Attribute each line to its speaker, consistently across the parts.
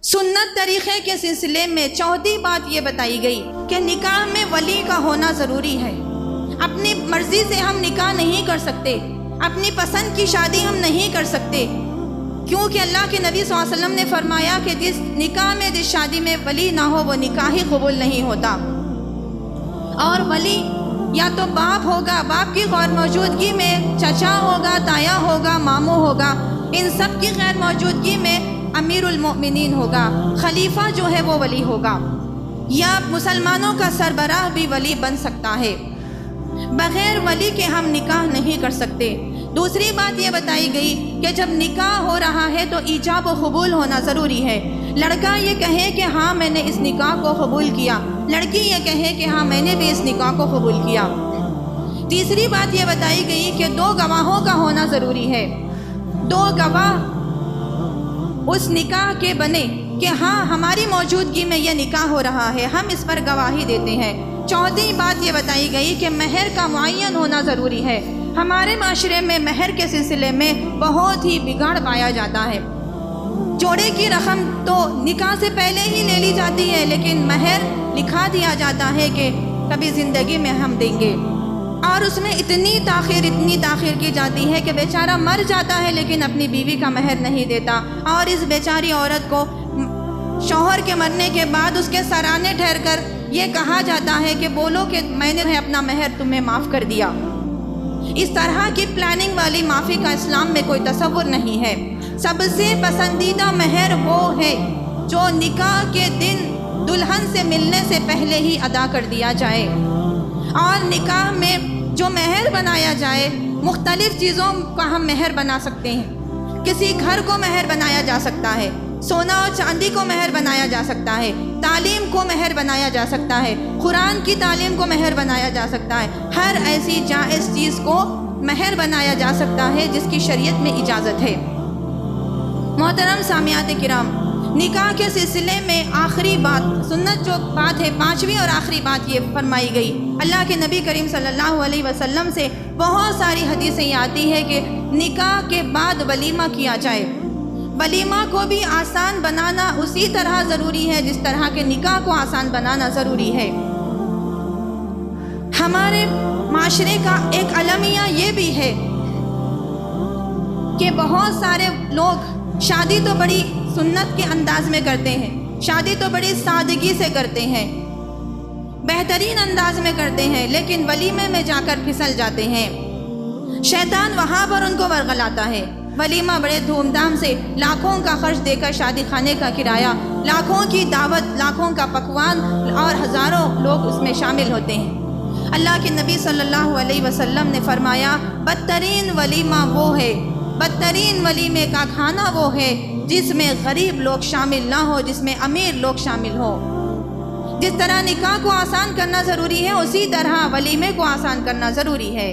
Speaker 1: سنت طریقے کے سلسلے میں چوتھی بات یہ بتائی گئی کہ نکاح میں ولی کا ہونا ضروری ہے۔ اپنی مرضی سے ہم نکاح نہیں کر سکتے، اپنی پسند کی شادی ہم نہیں کر سکتے، کیونکہ اللہ کے نبی صلی اللہ علیہ وسلم نے فرمایا کہ جس نکاح میں جس شادی میں ولی نہ ہو وہ نکاح ہی قبول نہیں ہوتا۔ اور ولی یا تو باپ ہوگا، باپ کی غیر موجودگی میں چچا ہوگا، تایا ہوگا، ماموں ہوگا، ان سب کی غیر موجودگی میں امیر المؤمنین ہوگا، خلیفہ جو ہے وہ ولی ہوگا، یا مسلمانوں کا سربراہ بھی ولی بن سکتا ہے۔ بغیر ولی کے ہم نکاح نہیں کر سکتے۔ دوسری بات یہ بتائی گئی کہ جب نکاح ہو رہا ہے تو ایجاب و قبول ہونا ضروری ہے۔ لڑکا یہ کہے کہ ہاں میں نے اس نکاح کو قبول کیا، لڑکی یہ کہے کہ ہاں میں نے بھی اس نکاح کو قبول کیا۔ تیسری بات یہ بتائی گئی کہ 2 گواہوں کا ہونا ضروری ہے، 2 گواہ اس نکاح کے بنے کہ ہاں ہماری موجودگی میں یہ نکاح ہو رہا ہے، ہم اس پر گواہی دیتے ہیں۔ چوتھی بات یہ بتائی گئی کہ مہر کا معین ہونا ضروری ہے۔ ہمارے معاشرے میں مہر کے سلسلے میں بہت ہی بگاڑ پایا جاتا ہے۔ جوڑے کی رقم تو نکاح سے پہلے ہی لے لی جاتی ہے، لیکن مہر لکھا دیا جاتا ہے کہ کبھی زندگی میں ہم دیں گے، اور اس میں اتنی تاخیر کی جاتی ہے کہ بیچارہ مر جاتا ہے لیکن اپنی بیوی کا مہر نہیں دیتا، اور اس بیچاری عورت کو شوہر کے مرنے کے بعد اس کے سرانے ٹھہر کر یہ کہا جاتا ہے کہ بولو کہ میں نے اپنا مہر تمہیں معاف کر دیا۔ اس طرح کی پلاننگ والی معافی کا اسلام میں کوئی تصور نہیں ہے۔ سب سے پسندیدہ مہر وہ ہے جو نکاح کے دن دلہن سے ملنے سے پہلے ہی ادا کر دیا جائے، اور نکاح میں جو مہر بنایا جائے مختلف چیزوں کا ہم مہر بنا سکتے ہیں۔ کسی گھر کو مہر بنایا جا سکتا ہے، سونا اور چاندی کو مہر بنایا جا سکتا ہے، تعلیم کو مہر بنایا جا سکتا ہے، قرآن کی تعلیم کو مہر بنایا جا سکتا ہے۔ ہر ایسی جائز چیز کو مہر بنایا جا سکتا ہے جس کی شریعت میں اجازت ہے۔ محترم سامعات کرام، نکاح کے سلسلے میں آخری بات، سنت جو بات ہے، 5ویں اور آخری بات یہ فرمائی گئی، اللہ کے نبی کریم صلی اللہ علیہ وسلم سے بہت ساری حدیثیں یہ آتی ہے کہ نکاح کے بعد ولیمہ کیا جائے۔ ولیمہ کو بھی آسان بنانا اسی طرح ضروری ہے جس طرح کے نکاح کو آسان بنانا ضروری ہے۔ ہمارے معاشرے کا ایک المیہ یہ بھی ہے کہ بہت سارے لوگ شادی تو بڑی سنت کے انداز میں کرتے ہیں، شادی تو بڑی سادگی سے کرتے ہیں، بہترین انداز میں کرتے ہیں، لیکن ولیمے میں جا کر پھسل جاتے ہیں۔ شیطان وہاں پر ان کو ورغلاتا ہے۔ ولیمہ بڑے دھوم دھام سے لاکھوں کا خرچ دے کر شادی خانے کا کرایہ، لاکھوں کی دعوت، لاکھوں کا پکوان، اور ہزاروں لوگ اس میں شامل ہوتے ہیں۔ اللہ کے نبی صلی اللہ علیہ وسلم نے فرمایا بدترین ولیمہ وہ ہے، بدترین ولیمے کا کھانا وہ ہے جس میں غریب لوگ شامل نہ ہو، جس میں امیر لوگ شامل ہو۔ جس طرح نکاح کو آسان کرنا ضروری ہے اسی طرح ولیمے کو آسان کرنا ضروری ہے۔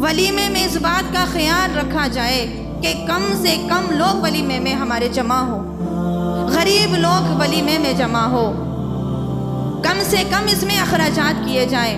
Speaker 1: ولیمے میں اس بات کا خیال رکھا جائے کہ کم سے کم لوگ ولیمے میں ہمارے جمع ہو، غریب لوگ ولیمے میں جمع ہو، کم سے کم اس میں اخراجات کیے جائیں۔